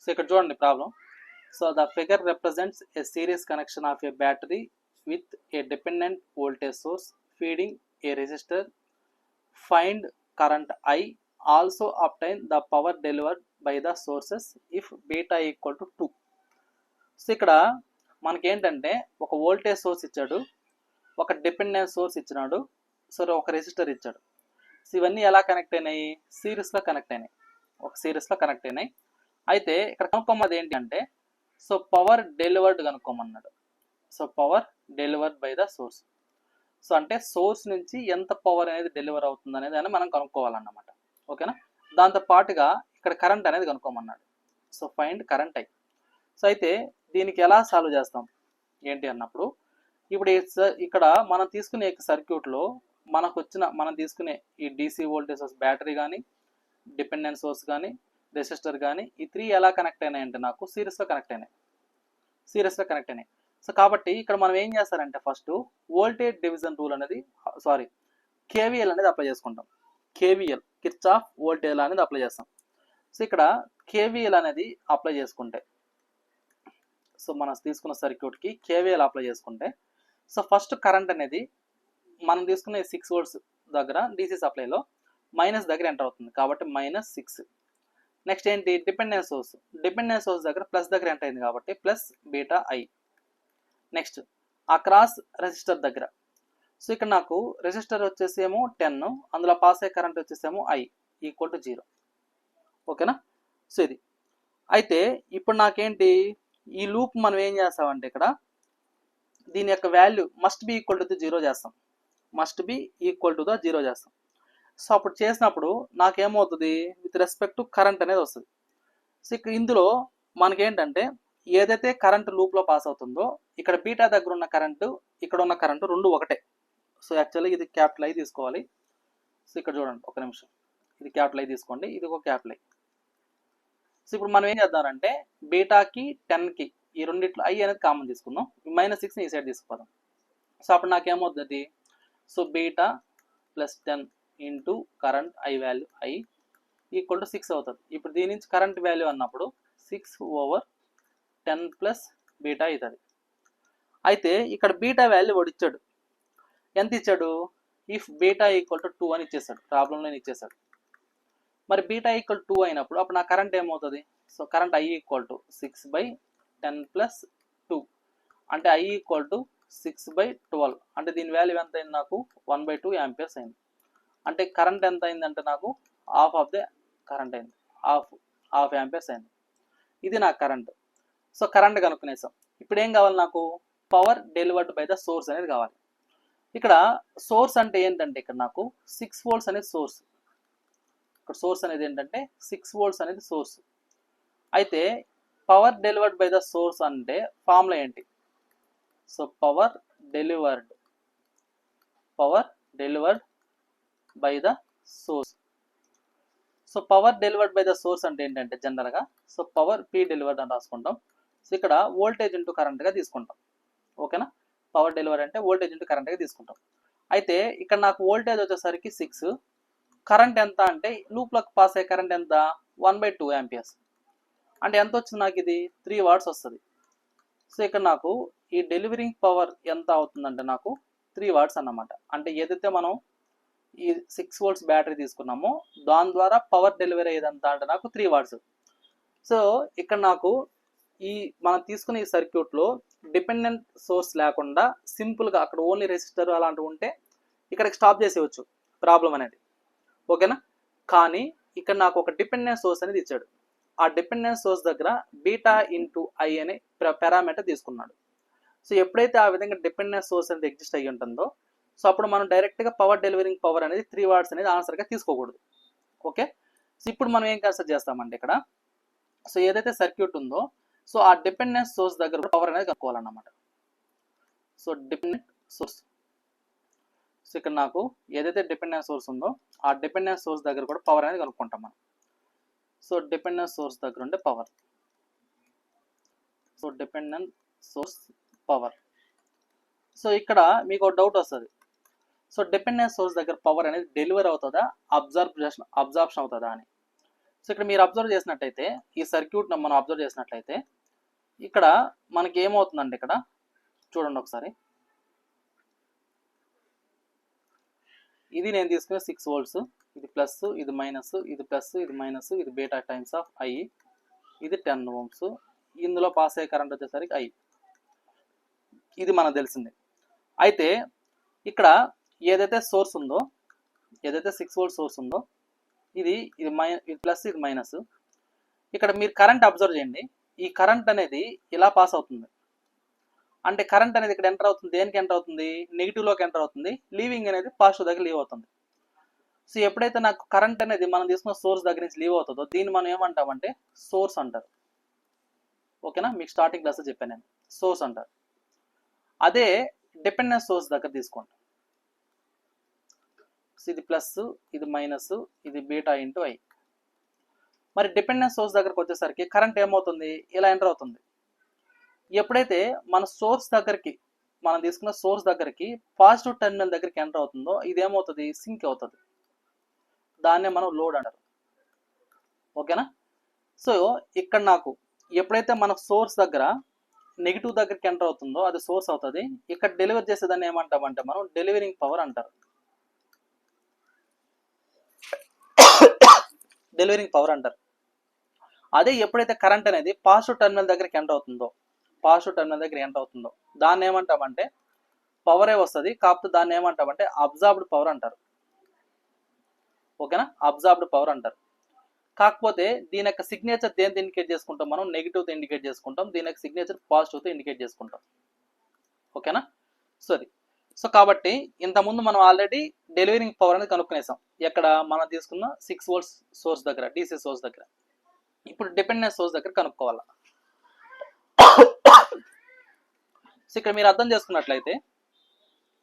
So ఇక్కడ చూడండి problem. So the figure represents A series connection of A battery with a dependent voltage source feeding A resistor. Find current I, also obtain the power delivered by the sources if beta equal to 2. So ఇక్కడ మనకేంటంటే ఒక voltage source ఇచ్చాడు, ఒక dependent source ఇచ్చినాడు, so ఒక resistor ఇచ్చాడు. So ఇవన్నీ ఎలా కనెక్ట్ అయినాయి? సిరీస్లో కనెక్ట్ అయినాయి, ఒక సిరీస్లో కనెక్ట్ అయినాయి. అయితే ఇక్కడ కనుక్కోమది ఏంటి అంటే, సో పవర్ డెలివర్డ్ కనుక్కోమన్నాడు. So power delivered by the source. So అంటే సోర్స్ నుంచి ఎంత పవర్ అనేది డెలివర్ అవుతుంది అనేది అని మనం కనుక్కోవాలన్నమాట. ఓకేనా? దాంతో పాటుగా ఇక్కడ కరెంట్ అనేది కనుక్కోమన్నాడు. So find current I. So అయితే దీనికి ఎలా సాల్వ్ చేస్తాం ఏంటి అన్నప్పుడు, ఇప్పుడు ఇక్కడ మనం తీసుకునే సర్క్యూట్లో మనం తీసుకునే ఈ DC వోల్టేజ్ సోర్స్, బ్యాటరీ కానీ, డిపెండెంట్ సోర్స్ కానీ, రెసిస్టర్ కానీ, ఈ 3 ఎలా కనెక్ట్ అయినాయంటే నాకు సిరీస్లో కనెక్ట్ అయినాయి. సో కాబట్టి ఇక్కడ మనం ఏం చేస్తారంటే ఫస్ట్ వోల్టేజ్ డివిజన్ రూల్ అనేది KVL అనేది అప్లై చేసుకుంటాం. KVL, కిర్చాఫ్ వోల్టేజ్ లా అనేది అప్లై చేస్తాం. సో ఇక్కడ KVL అనేది అప్లై చేసుకుంటే, సో మనం తీసుకున్న సర్క్యూట్కి KVL అప్లై చేసుకుంటే, సో ఫస్ట్ కరెంట్ అనేది మనం తీసుకునే 6 volts దగ్గర DC సప్లైలో మైనస్ దగ్గర ఎంటర్ అవుతుంది కాబట్టి -6. నెక్స్ట్ ఏంటి? డిపెండెంట్ సోర్స్ దగ్గర ప్లస్ దగ్గర ఎంటర్ అయింది కాబట్టి ప్లస్ బీటా I. నెక్స్ట్ ఆ క్రాస్ రెసిస్టర్ దగ్గర, సో ఇక్కడ నాకు రెసిస్టర్ వచ్చేసేమో 10, అందులో పాస్ అయ్యే కరెంట్ వచ్చేసేమో I ఈక్వల్ టు 0. ఓకేనా? సో ఇది అయితే ఇప్పుడు నాకేంటి, ఈ లూప్ మనం ఏం చేస్తామంటే ఇక్కడ దీని యొక్క value must be equal to 0 చేస్తాం. సో అప్పుడు చేసినప్పుడు నాకేమవుతుంది, విత్ రెస్పెక్ట్ టు కరెంట్ అనేది వస్తుంది. సో ఇక్కడ ఇందులో మనకేంటంటే ఏదైతే కరెంట్ లూప్లో పాస్ అవుతుందో ఇక్కడ బీటా దగ్గర ఉన్న కరెంటు, ఇక్కడ ఉన్న కరెంటు రెండు ఒకటే. సో యాక్చువల్లీ ఇది క్యాపిటల్ I తీసుకోవాలి. సో ఇక్కడ చూడండి, ఒక నిమిషం, ఇది క్యాపిటల్ I తీసుకోండి, ఇది ఒక క్యాపిటల్ I. సో ఇప్పుడు మనం ఏం చేద్దామంటే బీటాకి 10కి ఈ రెండిట్లో I అనేది కామన్ తీసుకుందాం, -6ని ఈ సైడ్ తీసుకుపోదాం. సో అప్పుడు నాకేమవుతుంది, so beta plus 10 into current I value I equal to 6 అవుతుంది. ఇప్పుడు దీని నుంచి కరెంట్ వాల్యూ అన్నప్పుడు 6/10 ప్లస్ బీటా అవుతుంది. అయితే ఇక్కడ బీటా వాల్యూ వాడు ఇచ్చాడు, ఎంత ఇచ్చాడు? ఇఫ్ బీటా ఈక్వల్ టు 2 అని ఇచ్చేసాడు, ప్రాబ్లంలో ఇచ్చేసాడు. మరి బీటా ఈక్వల్ 2 అయినప్పుడు అప్పుడు నా కరెంట్ ఏమవుతుంది? So current I equal to 6/10 plus 2 అంటే I ఈక్వల్ టు 6/12 అంటే దీని వాల్యూ ఎంత అయింది నాకు? 1/2 యాంపియర్స్ అయింది. అంటే కరెంట్ ఎంత అయిందంటే నాకు హాఫ్ ఆఫ్ ద కరెంట్ అయింది, హాఫ్ యాంపియర్స్ అయింది. ఇది నా కరెంట్. So current కనుక్కునేసాం. ఇప్పుడు ఏం కావాలి నాకు? Power delivered by the source అనేది కావాలి. ఇక్కడ సోర్స్ అంటే ఏంటంటే ఇక్కడ నాకు 6 volts అనేది సోర్స్. ఇక్కడ సోర్స్ అనేది ఏంటంటే 6 volts అనేది సోర్స్. అయితే power delivered by the source అంటే ఫార్ములా ఏంటి? So power delivered by the source. So power delivered by the source అంటే ఏంటంటే జనరల్గా సో పవర్ P డెలివర్డ్ అని రాసుకుంటాం. సో ఇక్కడ వోల్టేజ్ ఇంటూ కరెంట్గా తీసుకుంటాం. ఓకేనా? పవర్ డెలివరీ అంటే వోల్టేజ్ ఇంటూ కరెంట్గా తీసుకుంటాం. అయితే ఇక్కడ నాకు వోల్టేజ్ వచ్చేసరికి 6, కరెంట్ ఎంత అంటే లూప్లోకి పాస్ అయ్యే కరెంట్ ఎంత? 1/2 యాంపియర్స్. అంటే ఎంత వచ్చింది నాకు? ఇది 3 watts వస్తుంది. సో ఇక్కడ నాకు ఈ డెలివరింగ్ పవర్ ఎంత అవుతుందంటే నాకు 3 watts అన్నమాట. అంటే ఏదైతే మనం ఈ 6 volts బ్యాటరీ తీసుకున్నామో దాని ద్వారా పవర్ డెలివరీ అయ్యేదంతా అంటే నాకు 3 watts. సో ఇక్కడ నాకు మనం తీసుకునే ఈ సర్క్యూట్లో డిపెండెంట్ సోర్స్ లేకుండా సింపుల్గా అక్కడ ఓన్లీ రెసిస్టర్ అలాంటివి ఉంటే ఇక్కడికి స్టాప్ చేసేవచ్చు ప్రాబ్లం అనేది. ఓకేనా? కానీ ఇక్కడ నాకు ఒక డిపెండెంట్ సోర్స్ అనేది ఇచ్చాడు. ఆ డిపెండెంట్ సోర్స్ దగ్గర బీటా ఇంటూ I అనే పారామీటర్ తీసుకున్నాడు. సో ఎప్పుడైతే ఆ విధంగా డిపెండెంట్ సోర్స్ అనేది ఎగ్జిస్ట్ అయ్యి ఉంటుందో సో అప్పుడు మనం డైరెక్ట్గా పవర్ డెలివరింగ్ పవర్ అనేది 3 watts అనేది ఆన్సర్గా తీసుకోకూడదు. ఓకే? సో ఇప్పుడు మనం ఏం కన్సిడర్ చేస్తామంటే ఇక్కడ సో ఏదైతే సర్క్యూట్ ఉందో సో ఆ డిపెండెంట్ సోర్స్ దగ్గర పవర్ అనేది కనుక్కోవాలన్నమాట. సో డిపెండెంట్ సోర్స్, సో ఇక్కడ నాకు ఏదైతే డిపెండెంట్ సోర్స్ ఉందో ఆ డిపెండెంట్ సోర్స్ దగ్గర కూడా పవర్ అనేది కనుక్కుంటాం మనం. సో డిపెండెంట్ సోర్స్ దగ్గర ఉండే power, so dependent source power. So ఇక్కడ మీకు ఒక డౌట్ వస్తుంది, సో డిపెండెంట్ సోర్స్ దగ్గర పవర్ అనేది డెలివర్ అవుతుందా అబ్జార్ప్షన్ అవుతుందా అని. సో ఇక్కడ మీరు అబ్జర్వ్ చేసినట్టయితే ఈ సర్క్యూట్ మనం అబ్జర్వ్ చేసినట్లయితే ఇక్కడ మనకి ఏమవుతుందండి, ఇక్కడ చూడండి ఒకసారి, ఇది నేను తీసుకునే 6 volts, ఇది ప్లస్, ఇది మైనస్, ఇది ప్లస్, ఇది మైనస్, ఇది బీటా టైమ్స్ ఆఫ్ ఐ, ఇది 10 ohms, ఇందులో పాస్ అయ్యే కరెంట్ వచ్చేసరికి ఐ, ఇది మనకు తెలిసింది. అయితే ఇక్కడ ఏదైతే సోర్స్ ఉందో, ఏదైతే 6 volt సోర్స్ ఉందో, ఇది ప్లస్, ఇది మైనస్. ఇక్కడ మీరు కరెంట్ అబ్జర్వ్ చేయండి, ఈ కరెంట్ అనేది ఇలా పాస్ అవుతుంది. అంటే కరెంట్ అనేది ఇక్కడ ఎంటర్ అవుతుంది, దేనికి ఎంటర్ అవుతుంది, నెగిటివ్లోకి ఎంటర్ అవుతుంది, లీవింగ్ అనేది పాజిటివ్ దగ్గర లీవ్ అవుతుంది. సో ఎప్పుడైతే నాకు కరెంట్ అనేది మనం తీసుకున్న సోర్స్ దగ్గర నుంచి లీవ్ అవుతుందో దీన్ని మనం ఏమంటామంటే సోర్స్ అంటారు. ఓకేనా, మీకు స్టార్టింగ్ క్లాస్ చెప్పాను నేను, సోర్స్ అంటారు. అదే డిపెండెంట్ సోర్స్ దగ్గర తీసుకోండి, ఇది ప్లస్, ఇది మైనస్, ఇది బీటా ఇంటూ ఐ. మరి డిపెండెంట్ సోర్స్ దగ్గరకు వచ్చేసరికి కరెంట్ ఏమవుతుంది, ఇలా ఎంటర్ అవుతుంది. ఎప్పుడైతే మన సోర్స్ దగ్గరికి, మనం తీసుకున్న సోర్స్ దగ్గరికి పాజిటివ్ టెర్మినల్ దగ్గరికి ఎంటర్ అవుతుందో ఇది ఏమవుతుంది, సింక్ అవుతుంది. దాన్నే మనం లోడ్ అంటారు. ఓకేనా. సో ఇక్కడ నాకు ఎప్పుడైతే మన సోర్స్ దగ్గర నెగిటివ్ దగ్గరికి ఎంటర్ అవుతుందో అది సోర్స్ అవుతుంది. ఇక్కడ డెలివర్ చేసేదాన్ని ఏమంటామంటే మనం డెలివరింగ్ పవర్ అంటారు. డెలివరింగ్ పవర్ అంటారు. అదే ఎప్పుడైతే కరెంట్ అనేది పాజిటివ్ టెర్మినల్ దగ్గరికి ఎంటర్ అవుతుందో, పాజిటివ్ టెర్మినల్ దగ్గర ఎంటర్ అవుతుందో దాన్ని ఏమంటామంటే పవరే వస్తుంది. కాకపోతే దాన్ని ఏమంటామంటే అబ్జార్బ్డ్ పవర్ అంటారు. ఓకేనా, అబ్జార్బ్డ్ పవర్ అంటారు. కాకపోతే దీని యొక్క సిగ్నేచర్ దేనితో ఇండికేట్ చేసుకుంటాం, మనం నెగిటివ్తో ఇండికేట్ చేసుకుంటాం. దీని యొక్క సిగ్నేచర్ పాజిటివ్తో ఇండికేట్ చేసుకుంటాం. ఓకేనా. సో కాబట్టి ఇంతకుముందు మనం ఆల్రెడీ డెలివరింగ్ పవర్ అనేది కనుక్కునేసాం. ఎక్కడ మనం తీసుకున్న 6 volts సోర్స్ దగ్గర, డీసీ సోర్స్ దగ్గర. ఇప్పుడు డిపెండెంట్ సోర్స్ దగ్గర కనుక్కోవాలి. సో ఇక్కడ మీరు అర్థం చేసుకున్నట్లయితే,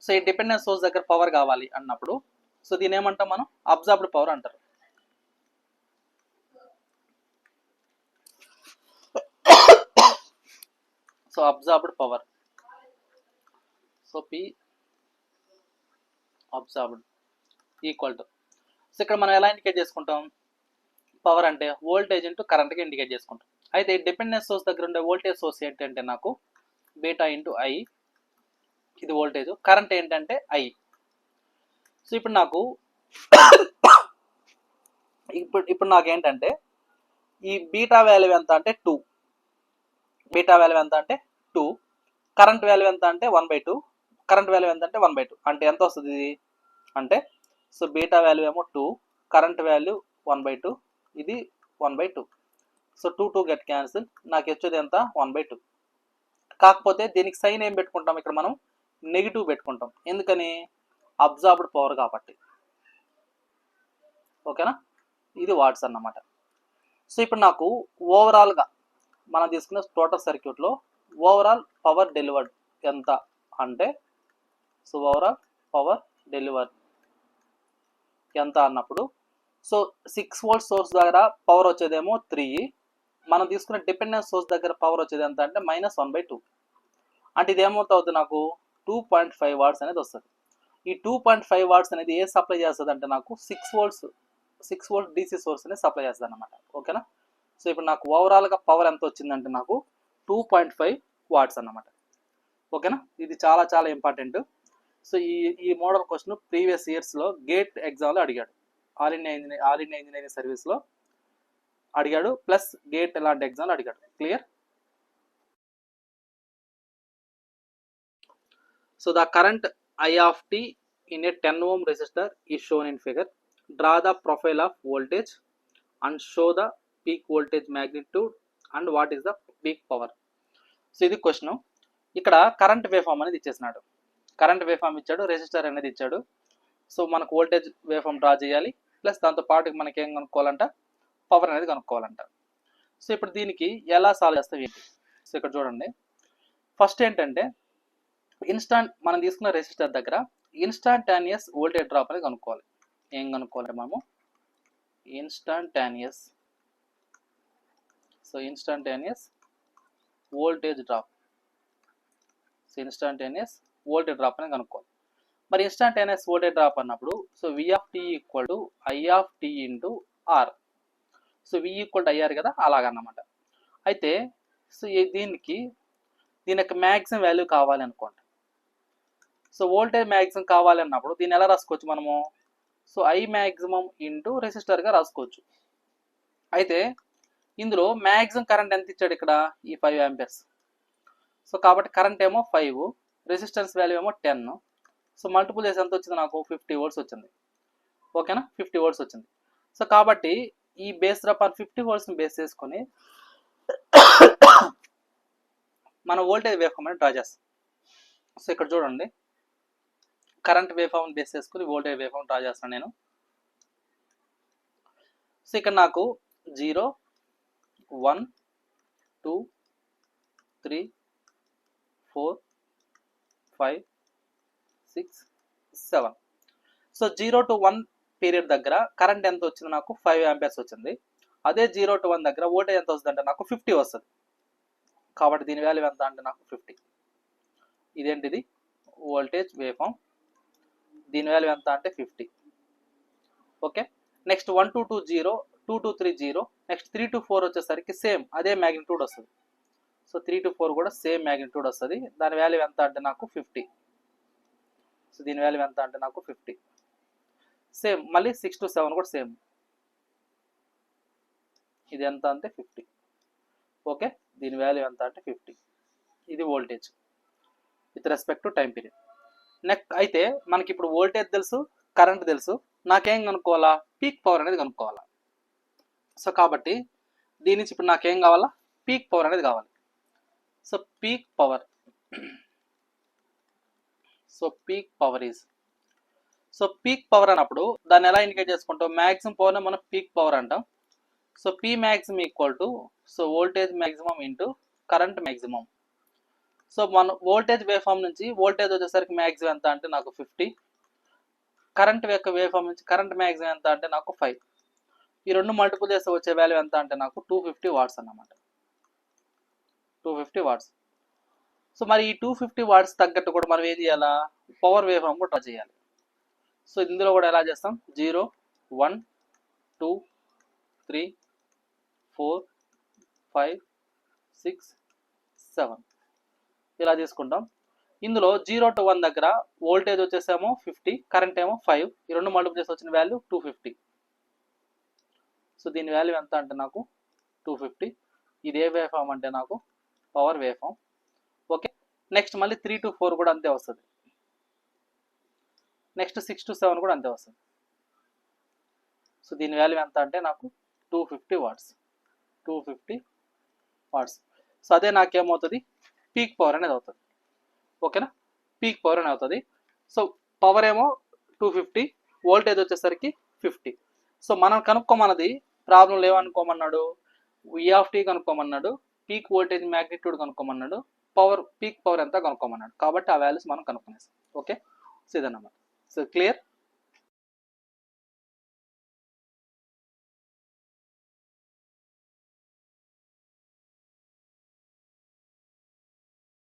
సో ఈ డిపెండెంట్ సోర్స్ దగ్గర పవర్ కావాలి అన్నప్పుడు సో దీని ఏమంటాం మనం అబ్జార్బ్డ్ పవర్ అంటారు. So absorbed power, so P absorbed equal to, so ఇక్కడ మనం ఎలా ఇండికేట్ చేసుకుంటాం, పవర్ అంటే వోల్టేజ్ ఇంటూ కరెంట్గా ఇండికేట్ చేసుకుంటాం. అయితే డిపెండెంట్ సోర్స్ దగ్గర ఉండే వోల్టేజ్ సోర్స్ ఏంటంటే నాకు బీటా ఇంటూ ఐ, ఇది వోల్టేజ్, కరెంట్ ఏంటంటే ఐ. సో ఇప్పుడు నాకు ఇప్పుడు నాకు ఏంటంటే ఈ బీటా వాల్యూ ఎంత అంటే 2, బీటా వాల్యూ ఎంత అంటే 2, కరెంట్ వాల్యూ ఎంత అంటే 1/2, కరెంట్ వాల్యూ ఎంత అంటే 1/2. అంటే ఎంత వస్తుంది ఇది అంటే, సో బీటా వాల్యూ ఏమో 2, కరెంట్ వాల్యూ 1/2, ఇది 1/2. సో 2 గెట్ క్యాన్సిల్, నాకు వచ్చేది ఎంత 1/2. కాకపోతే దీనికి సైన్ ఏం పెట్టుకుంటాం, ఇక్కడ మనం నెగిటివ్ పెట్టుకుంటాం. ఎందుకని, అబ్జార్బ్డ్ పవర్ కాబట్టి. ఓకేనా, ఇది వాట్స్ అన్నమాట. సో ఇప్పుడు నాకు ఓవరాల్గా మనం తీసుకున్న టోటల్ సర్క్యూట్లో ఓవరాల్ పవర్ డెలివర్డ్ ఎంత అంటే, సో ఓవరాల్ పవర్ డెలివర్డ్ ఎంత అన్నప్పుడు, సో 6 volts సోర్స్ దగ్గర పవర్ వచ్చేదేమో 3, మనం తీసుకున్న డిపెండెంట్ సోర్స్ దగ్గర పవర్ వచ్చేది ఎంత అంటే -1/2. అంటే ఇది ఏమవుతుంది, నాకు 2.5 watts అనేది వస్తుంది. ఈ 2.5 watts అనేది ఏ సప్లై చేస్తుంది అంటే నాకు 6 volt డీసీ సోర్స్ అనేది సప్లై చేస్తుంది అనమాట. ఓకేనా. సో ఇప్పుడు నాకు ఓవరాల్గా పవర్ ఎంత వచ్చిందంటే నాకు 2.5 watts అన్నమాట. ఓకేనా, ఇది చాలా చాలా ఇంపార్టెంట్. సో ఈ మోడల్ క్వశ్చన్ ప్రీవియస్ ఇయర్స్లో గేట్ ఎగ్జామ్లో అడిగాడు, ఆల్ ఇండియా ఇంజనీరింగ్ సర్వీస్లో అడిగాడు, ప్లస్ గేట్ ఇలాంటి ఎగ్జామ్లో అడిగాడు. Clear. So the current I of t in a 10 ohm resistor is shown in figure. Draw the profile of voltage and show the peak voltage magnitude and what is the peak power. So ఇది question. ఇక్కడ current wave form అనేది ఇచ్చేసినాడు, current wave form ఇచ్చాడు, resistor అనేది ఇచ్చాడు. So మనకు voltage wave form draw చేయాలి, plus దాంతో పాటు మనకి ఏం కనుక్కోవాలంట, పవర్ అనేది కనుక్కోవాలంట. సో ఇప్పుడు దీనికి ఎలా సాల్వ్ చేస్తాం ఏంటి. సో ఇక్కడ చూడండి, ఫస్ట్ ఏంటంటే మనం తీసుకున్న రెసిస్టర్ దగ్గర ఇన్స్టాంటానియస్ వోల్టేజ్ డ్రాప్ అనేది కనుక్కోవాలి. ఏం కనుక్కోవాలంటే మనము ఇన్స్టాంటానియస్ వోల్టేజ్ డ్రాప్, ఇన్స్టాంటానియస్ వోల్టేజ్ డ్రాప్ అనేది కనుక్కోవాలి. మరి ఇన్స్టాంటానియస్ వోల్టేజ్ డ్రాప్ అన్నప్పుడు so V of t equal to I of t into R. So V equal to IR కదా, అలాగన్నమాట. అయితే సో దీని యొక్క మ్యాక్సిమం వాల్యూ కావాలి అనుకోండి. సో వోల్టేజ్ మ్యాక్సిమం కావాలన్నప్పుడు దీన్ని ఎలా రాసుకోవచ్చు మనము? సో I మ్యాక్సిమం ఇంటూ రెసిస్టర్గా రాసుకోవచ్చు. అయితే ఇందులో మ్యాక్సిమం కరెంట్ ఎంత ఇచ్చాడు ఇక్కడ? ఈ 5 ఆంపియర్స్. సో కాబట్టి కరెంట్ ఏమో 5, రెసిస్టెన్స్ వాల్యూ ఏమో 10. సో మల్టిపుల్ చేసి ఎంత వచ్చింది నాకు? 50 వోల్ట్స్ వచ్చింది. ఓకేనా, 50 వోల్ట్స్ వచ్చింది. సో కాబట్టి ఈ బేస్ అపాన్ 50 వోల్ట్స్ని బేస్ చేసుకొని మన వోల్టేజ్ వేవ్ ఫామ్ అని డ్రా చేస్తాం. సో ఇక్కడ చూడండి, కరెంట్ వేవ్ ఫామ్ బేస్ చేసుకుని వోల్టేజ్ వేవ్ ఫామ్ డ్రా చేస్తాను నేను. సో ఇక్కడ నాకు 0, 1, 2, 3, 4, 5, 6, 7. సో 0 to 1 పీరియడ్ దగ్గర కరెంట్ ఎంత వచ్చింది నాకు? 5 ఆంపియర్స్ వచ్చింది. అదే 0 to 1 దగ్గర వోల్టేజ్ ఎంత వస్తుంది అంటే నాకు 50 వస్తుంది. కాబట్టి దీని వాల్యూ ఎంత అంటే నాకు 50. ఇదేంటిది? Voltage wave form. దీని వాల్యూ ఎంత అంటే 50. Okay, next 1 to 2 0, 2 to 3 0, next 3 to 4 వచ్చేసరికి సేమ్ అదే మ్యాగ్నిట్యూడ్ వస్తుంది. సో 3 to 4 కూడా సేమ్ మ్యాగ్నిట్యూడ్ వస్తుంది. దాని వాల్యూ ఎంత అంటే నాకు 50. సో దీని వాల్యూ ఎంత అంటే నాకు 50. సేమ్ మళ్ళీ 6 to 7 కూడా సేమ్. ఇది ఎంత అంటే 50. ఓకే, దీని వాల్యూ ఎంత అంటే 50. ఇది voltage with respect to time period. Next అయితే మనకి ఇప్పుడు వోల్టేజ్ తెలుసు, కరెంట్ తెలుసు. నాకేం కనుక్కోవాలా? పీక్ పవర్ అనేది కనుక్కోవాలా. సో కాబట్టి దీని నుంచి ఇప్పుడు నాకేం కావాలా? పీక్ పవర్ అనేది కావాలి. So peak power, so peak power is, so peak power అన్నప్పుడు దాన్ని ఎలా ఇండికేట్ చేసుకుంటాం? మ్యాక్సిమం పవర్ని మనం పీక్ పవర్ అంటాం. So P maximum equal to so voltage maximum into current maximum. So మన వోల్టేజ్ వేవ్ ఫామ్ నుంచి వోల్టేజ్ వచ్చేసరికి మ్యాక్సిమం ఎంత అంటే నాకు 50. కరెంట్ యొక్క వేవ్ ఫామ్ నుంచి కరెంట్ మ్యాక్సిమం ఎంత అంటే నాకు 5. ఈ రెండు మల్టిపుల్ చేస్తే వచ్చే వాల్యూ ఎంత అంటే నాకు 250 వాట్స్ అన్నమాట. 250 వాట్స్. సో మరి ఈ 250 వాట్స్ తగ్గట్టు కూడా మనం ఏం చేయాలా? పవర్ వేవ్ ఫామ్ కూడా డ్రా చేయాలి. సో ఇందులో కూడా ఎలా చేస్తాం? 0, 1, 2, 3, 4, 5, 6, 7 ఇలా తీసుకుంటాం. ఇందులో 0 to 1 దగ్గర వోల్టేజ్ వచ్చేసేమో 50, కరెంట్ ఏమో 5. ఈ రెండు మల్టిపుల్ చేసి వచ్చిన వాల్యూ 250. సో దీని వాల్యూ ఎంత అంటే నాకు 250. ఇది ఏ వేవ్ ఫామ్ అంటే నాకు power wave form. Okay, next మళ్ళీ 3 to 4 కూడా అంతే వస్తుంది. నెక్స్ట్ 6 to 7 కూడా అంతే వస్తుంది. సో దీని వాల్యూ ఎంత అంటే నాకు 250 వాట్స్. 250 వాట్స్. సో అదే నాకేమవుతుంది? పీక్ పవర్ అనేది అవుతుంది. ఓకేనా, పీక్ పవర్ అని అవుతుంది. సో పవర్ ఏమో 250, వోల్టేజ్ వచ్చేసరికి 50. సో మనం కనుక్కోమన్నది ప్రాబ్లంలో ఏమనుకోమన్నాడు? V కనుక్కోమన్నాడు, పీక్ వోల్టేజ్ మ్యాగ్నిట్యూడ్ కనుక్కోమన్నాడు, పవర్ పీక్ పవర్ ఎంత కనుక్కోమన్నాడు. కాబట్టి ఆ వాల్యూస్ మనం కనుక్కునేసాం. ఓకే, సో ఇదన్నమాట. So clear.